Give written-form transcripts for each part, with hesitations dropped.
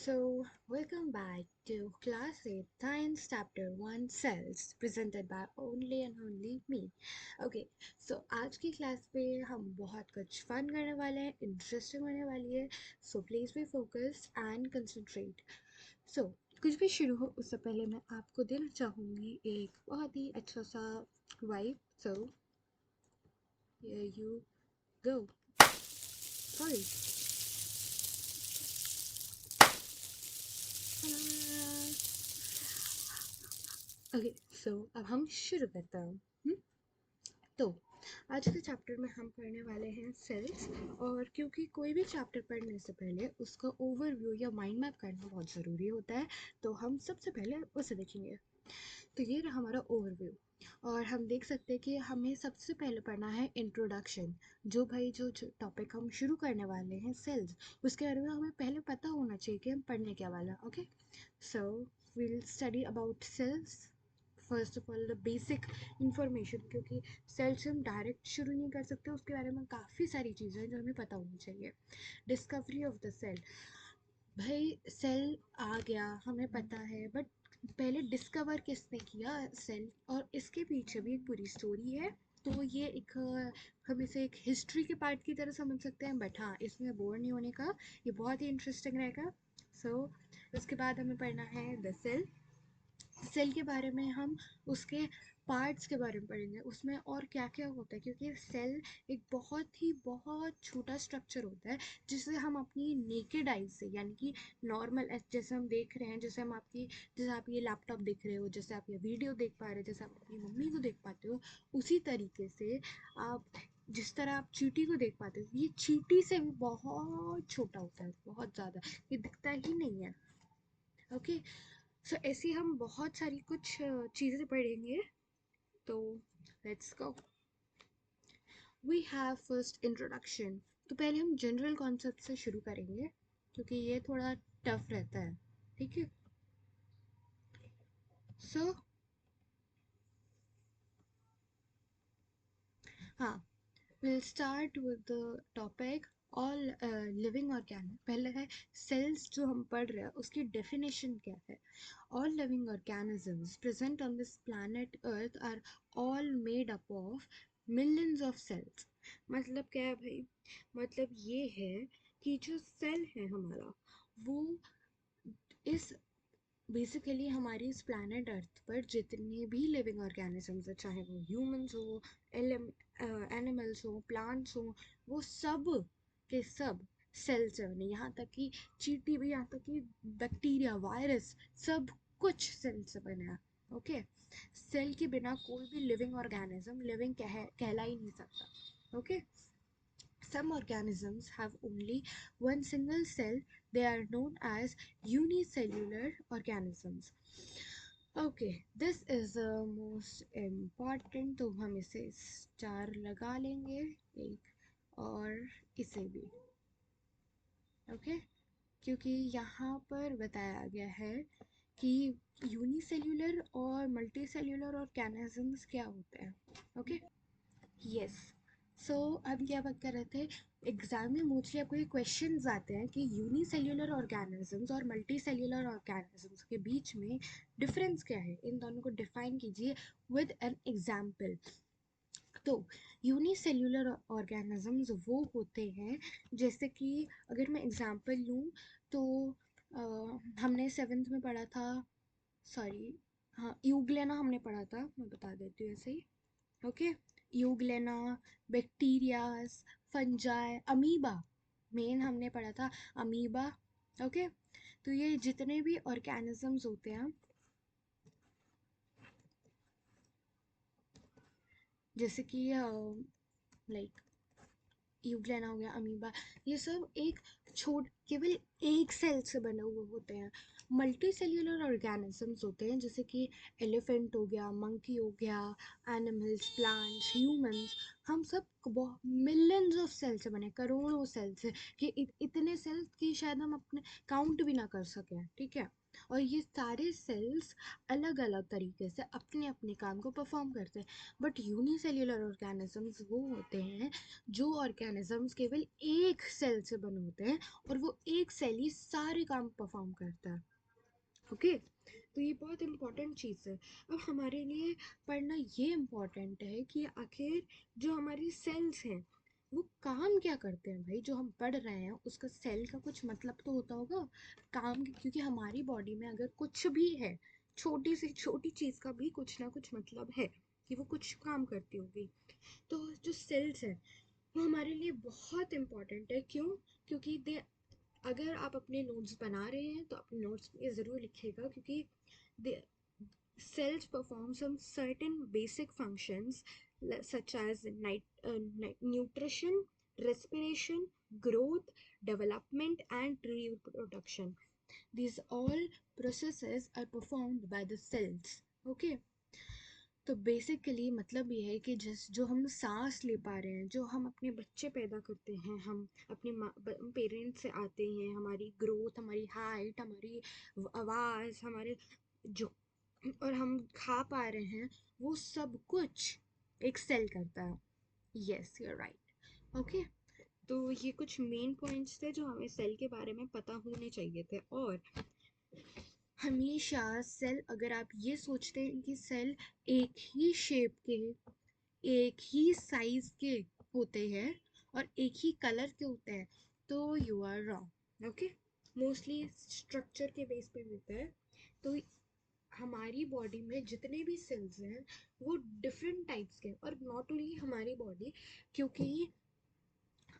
Welcome back to Class 8 Science Chapter 1 Cells, presented by only and only me. Okay, so आज की class पे हम बहुत कुछ फन करने वाले हैं, इंटरेस्टिंग होने वाली है, so please be focused and concentrate. So, कुछ भी शुरू हो उससे पहले मैं आपको देना चाहूँगी एक बहुत ही अच्छा सा vibe. So, here you go. Sorry. Okay so अब हम शुरू करते हैं. तो आज के चैप्टर में हम पढ़ने वाले हैं सेल्स. और क्योंकि कोई भी चैप्टर पढ़ने से पहले उसका ओवरव्यू या माइंड मैप करना बहुत ज़रूरी होता है, तो हम सबसे पहले उसे देखेंगे. तो ये रहा हमारा ओवरव्यू. और हम देख सकते हैं कि हमें सबसे पहले पढ़ना है इंट्रोडक्शन. जो टॉपिक हम शुरू करने वाले हैं सेल्स, उसके बारे में हमें पहले पता होना चाहिए कि हम पढ़ने क्या वाला. Okay, so we'll study about cells. First of all the basic information, क्योंकि सेल से हम डायरेक्ट शुरू नहीं कर सकते, उसके बारे में काफ़ी सारी चीज़ें हैं जो हमें पता होनी चाहिए. Discovery of the cell. भाई सेल आ गया हमें पता है, बट पहले डिस्कवर किसने किया सेल, और इसके पीछे भी एक पूरी स्टोरी है. तो ये एक हम इसे एक हिस्ट्री के पार्ट की तरह समझ सकते हैं, बट हाँ, इसमें बोर नहीं होने का, ये बहुत ही इंटरेस्टिंग रहेगा. उसके बाद हमें पढ़ना है द सेल. सेल के बारे में हम उसके पार्ट्स के बारे में पढ़ेंगे, उसमें और क्या क्या होता है, क्योंकि सेल एक बहुत छोटा स्ट्रक्चर होता है जिसे हम अपनी नेकेड आइज से, यानी कि नॉर्मल जैसे हम देख रहे हैं, जैसे आप ये लैपटॉप देख रहे हो, जैसे आप ये वीडियो देख पा रहे हो, जैसे आप अपनी मम्मी को देख पाते हो, उसी तरीके से आप जिस तरह आप चींटी को देख पाते हो, ये चींटी से भी बहुत छोटा होता है, बहुत ज़्यादा, ये दिखता ही नहीं है. ओके, सो ऐसे हम बहुत सारी कुछ चीज़ें पढ़ेंगे. तो let's go. We have first introduction. तो पहले हम जनरल कॉन्सेप्ट से शुरू करेंगे, क्योंकि ये थोड़ा टफ रहता है. ठीक है, सो हाँ, will start with the topic all living organic. पहले है सेल्स. जो हम पढ़ रहे हैं उसकी डेफिनेशन क्या है. All living organisms present on this planet earth are all made up of millions of cells. मतलब क्या है भाई, मतलब ये है कि जो सेल है हमारा, वो इस बेसिकली हमारी इस प्लैनेट अर्थ पर जितने भी लिविंग ऑर्गेनिजम्स है, चाहे वो ह्यूमंस हो, एनिमल्स हो, प्लांट्स हो, वो सब के सब सेल से बने. यहाँ तक कि चींटी भी, यहाँ तक कि बैक्टीरिया, वायरस, सब कुछ सेल से बना है. ओके, सेल के बिना कोई भी लिविंग ऑर्गेनिज्म लिविंग कहला ही नहीं सकता. Okay, some organisms have only one single cell. They are known as unicellular organisms. Okay, this is the most important. तो हम इसे स्टार लगा लेंगे एक, और इसे भी. ओके, क्योंकि यहाँ पर बताया गया है कि यूनिसेल्यूलर और मल्टीसेल्यूलर ऑर्गेनिजम्स क्या होते हैं. Okay, yes. सो अब क्या बात कर रहे थे, एग्जाम में मोस्टली आपको ये क्वेश्चंस आते हैं कि यूनिसेल्यूलर ऑर्गेनिजम्स और मल्टीसेल्यूलर ऑर्गेनिजम्स के बीच में डिफरेंस क्या है, इन दोनों को डिफाइन कीजिए विद एन एग्जाम्पल. तो यूनिसेल्यूलर ऑर्गेनिजम्स वो होते हैं, जैसे कि अगर मैं एग्जाम्पल लूँ, तो हमने सेवेंथ में पढ़ा था, सॉरी, हाँ, यूग्लेना हमने पढ़ा था, मैं बता देती हूँ ऐसे ही. Okay, euglena, bacterias, fungi, amoeba, मेन हमने पढ़ा था अमीबा. ओके, तो ये जितने भी ऑर्गेनिजम्स होते हैं, जैसे कि लाइक यूग्लेना हो गया, अमीबा, ये सब एक केवल एक सेल से बने हुए होते हैं. मल्टी सेल्यूलर ऑर्गेनिजम्स होते हैं, जैसे कि एलिफेंट हो गया, मंकी हो गया, एनिमल्स, प्लांट्स, ह्यूमंस, हम सब मिलियंस ऑफ सेल से बने, करोड़ों सेल से, कि इतने सेल्स की शायद हम अपने काउंट भी ना कर सकें. ठीक है, और ये सारे सेल्स अलग अलग तरीके से अपने अपने काम को परफॉर्म करते हैं। बट यूनिसेल्युलर ऑर्गेनिजम्स वो होते हैं जो ऑर्गेनिजम्स केवल एक सेल से बने होते हैं और वो एक सेल ही सारे काम परफॉर्म करता है। ओके, तो ये बहुत इम्पोर्टेंट चीज़ है। अब हमारे लिए पढ़ना ये इम्पोर्टेंट है कि आखिर जो हमारी सेल्स हैं वो काम क्या करते हैं। भाई जो हम पढ़ रहे हैं उसका सेल का कुछ मतलब तो होता होगा काम, क्योंकि हमारी बॉडी में अगर कुछ भी है, छोटी से छोटी चीज़ का भी कुछ ना कुछ मतलब है कि वो कुछ काम करती होगी। तो जो सेल्स हैं वो हमारे लिए बहुत इम्पोर्टेंट है। क्यों? क्योंकि दे, अगर आप अपने नोट्स बना रहे हैं तो अपने नोट्स में ये ज़रूर लिखिएगा, क्योंकि cells perform some certain basic functions such as nutrition, respiration, growth, development, and reproduction. These all processes are performed by the cells. Okay. तो बेसिकली मतलब ये है कि जिस जो हम सांस ले पा रहे हैं, जो हम अपने बच्चे पैदा करते हैं, हम अपने पेरेंट्स से आते हैं, हमारी ग्रोथ, हमारी हाइट, हमारी आवाज़, हमारे जो और हम खा पा रहे हैं, वो सब कुछ एक सेल करता है। Yes, you are right. Okay, तो ये कुछ मेन पॉइंट्स थे जो हमें सेल के बारे में पता होने चाहिए थे। और हमेशा सेल, अगर आप ये सोचते हैं कि सेल एक ही शेप के, एक ही साइज के होते हैं और एक ही कलर के होते हैं, तो you are wrong. Okay, mostly structure के बेस पे होता है। तो हमारी बॉडी में जितने भी सेल्स हैं वो डिफरेंट टाइप्स के, और नॉट ओनली हमारी बॉडी, क्योंकि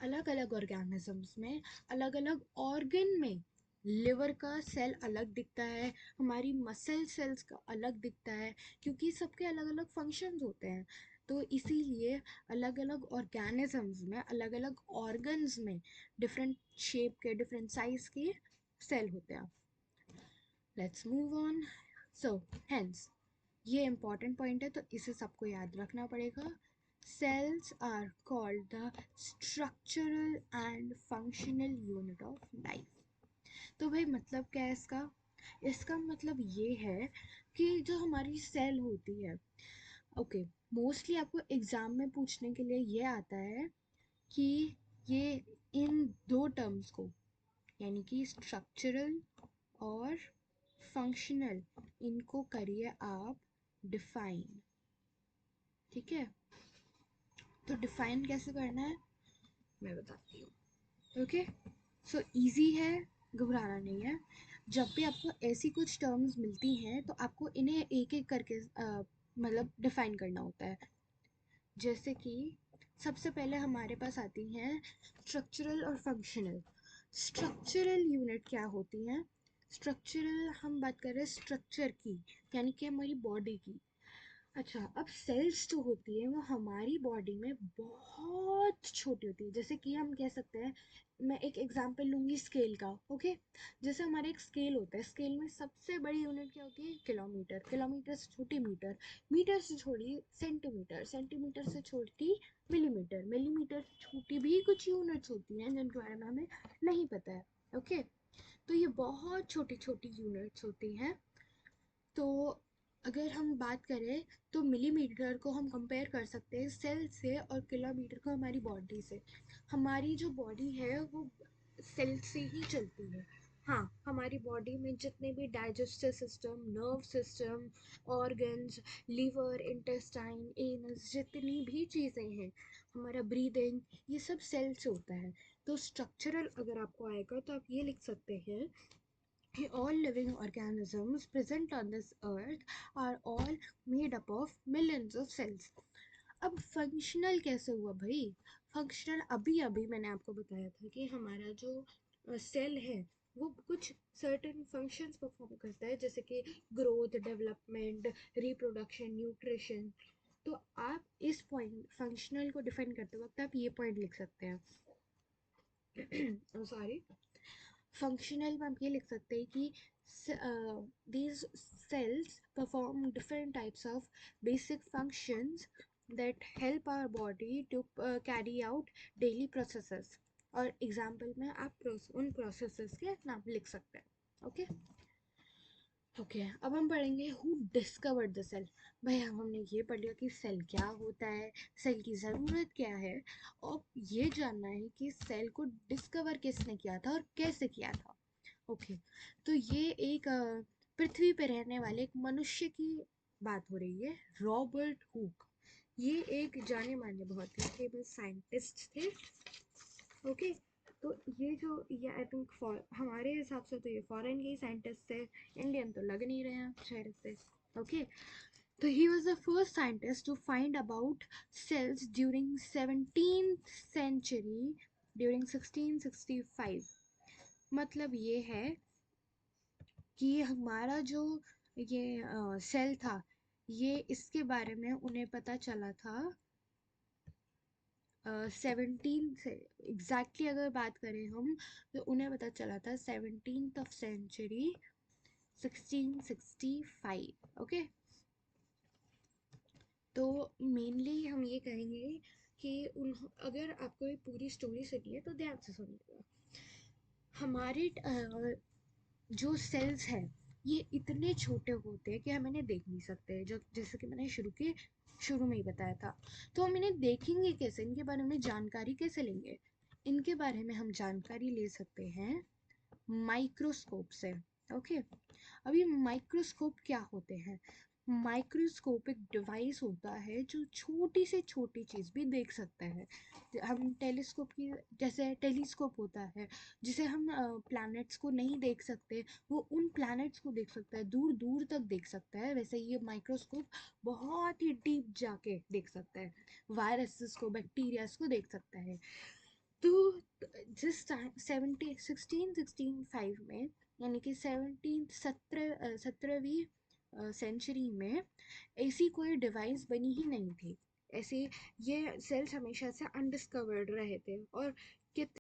अलग अलग ऑर्गेनिजम्स में अलग अलग ऑर्गन में लिवर का सेल अलग दिखता है, हमारी मसल सेल्स का अलग दिखता है, क्योंकि सबके अलग अलग फंक्शंस होते हैं। तो इसीलिए अलग अलग ऑर्गेनिजम्स में अलग अलग ऑर्गन्स में डिफरेंट शेप के, डिफरेंट साइज के सेल होते हैं। Let's move on. So hence ये इम्पॉर्टेंट पॉइंट है तो इसे सबको याद रखना पड़ेगा। Cells are called the structural and functional unit of life. तो भाई मतलब क्या है इसका? इसका मतलब ये है कि जो हमारी सेल होती है, ओके, मोस्टली आपको एग्जाम में पूछने के लिए ये आता है कि ये इन दो टर्म्स को, यानी कि स्ट्रक्चरल और फंक्शनल, इनको करिए आप डिफाइन। ठीक है, तो डिफाइन कैसे करना है मैं बताती हूँ। ओके, सो इजी है, घबराना नहीं है। जब भी आपको ऐसी कुछ टर्म्स मिलती हैं तो आपको इन्हें एक एक करके मतलब डिफाइन करना होता है। जैसे कि सबसे पहले हमारे पास आती हैं स्ट्रक्चरल और फंक्शनल। स्ट्रक्चरल यूनिट क्या होती हैं? स्ट्रक्चरल हम बात कर रहे हैं स्ट्रक्चर की, यानी कि हमारी बॉडी की। अच्छा, अब सेल्स जो होती है वो हमारी बॉडी में बहुत छोटी होती है। जैसे कि हम कह सकते हैं, मैं एक एग्जांपल लूँगी स्केल का। ओके, जैसे हमारा एक स्केल होता है, स्केल में सबसे बड़ी यूनिट क्या होती है? किलोमीटर। किलोमीटर से छोटी मीटर। मीटर से छोटी सेंटीमीटर। सेंटीमीटर से छोटी मिलीमीटर। मिलीमीटर से छोटी भी कुछ यूनिट्स होती हैं जिनके बारे में हमें नहीं पता है। ओके, तो ये बहुत छोटी छोटी यूनिट्स होती हैं। तो अगर हम बात करें तो मिलीमीटर को हम कंपेयर कर सकते हैं सेल से, और किलोमीटर को हमारी बॉडी से। हमारी जो बॉडी है वो सेल से ही चलती है। हाँ, हमारी बॉडी में जितने भी digestive system, nerve system, organs, liver, intestine, anus, जितनी भी चीज़ें हैं, हमारा ब्रीदिंग, ये सब सेल से होता है। तो स्ट्रक्चरल अगर आपको आएगा तो आप ये लिख सकते हैं, all living organisms present on this earth are all made up of millions of cells. अब फंक्शनल कैसे हुआ भाई? फंक्शनल अभी अभी मैंने आपको बताया था कि हमारा जो सेल है वो कुछ सर्टेन फंक्शंस परफॉर्म करता है, जैसे कि ग्रोथ, डेवलपमेंट, रिप्रोडक्शन, न्यूट्रिशन। तो आप इस पॉइंट फंक्शनल को डिफाइन करते वक्त आप ये पॉइंट लिख सकते हैं। सॉरी, फंक्शनल में हम ये लिख सकते हैं कि these cells perform different types of basic functions that help our body to carry out daily processes। और एग्जाम्पल में आप उन प्रोसेसेस के नाम लिख सकते हैं। ओके, ओके, अब हम पढ़ेंगे हु डिस्कवर्ड द सेल। भाई अब हमने ये पढ़ लिया कि सेल क्या होता है, सेल की ज़रूरत क्या है, और ये जानना है कि सेल को डिस्कवर किसने किया था और कैसे किया था। ओके, तो ये एक पृथ्वी पे रहने वाले एक मनुष्य की बात हो रही है, रॉबर्ट हुक। ये एक जाने माने बहुत ही फेमस साइंटिस्ट थे। ओके, तो ये आई थिंक हमारे हिसाब से तो ये फॉरेन के ही साइंटिस्ट थे, इंडियन तो लग नहीं रहे हैं शहर से। ओके, तो he was the first scientist to find about cells during 17th century, during 1665। मतलब ये है कि हमारा जो ये सेल था, ये इसके बारे में उन्हें पता चला था 17 से। एग्जैक्टली अगर बात करें हम, तो उन्हें पता चला था 17th ऑफ सेंचुरी 1665। ओके, तो मेनली हम ये कहेंगे कि उन अगर आपको ये पूरी स्टोरी सुनिए तो ध्यान से सुनिएगा। हमारे जो सेल्स हैं ये इतने छोटे होते हैं कि हम इन्हें देख नहीं सकते, जो जैसे कि मैंने शुरू में ही बताया था। तो हम इन्हें देखेंगे कैसे, इनके बारे में जानकारी कैसे लेंगे? इनके बारे में हम जानकारी ले सकते हैं माइक्रोस्कोप से। ओके, अभी माइक्रोस्कोप क्या होते हैं? माइक्रोस्कोप एक डिवाइस होता है जो छोटी से छोटी चीज़ भी देख सकता है। हम टेलीस्कोप की जैसे टेलीस्कोप होता है जिसे हम प्लैनेट्स को नहीं देख सकते, वो उन प्लैनेट्स को देख सकता है, दूर दूर तक देख सकता है। वैसे ये माइक्रोस्कोप बहुत ही डीप जाके देख सकता है, वायरसेस को, बैक्टीरियाज को देख सकता है। तो जिस टाइम 1665 में, यानी कि 17वीं सेंचुरी में ऐसी कोई डिवाइस बनी ही नहीं थी। ऐसे ये सेल्स हमेशा से अनडिस्कवर्ड रहे थे, और कितने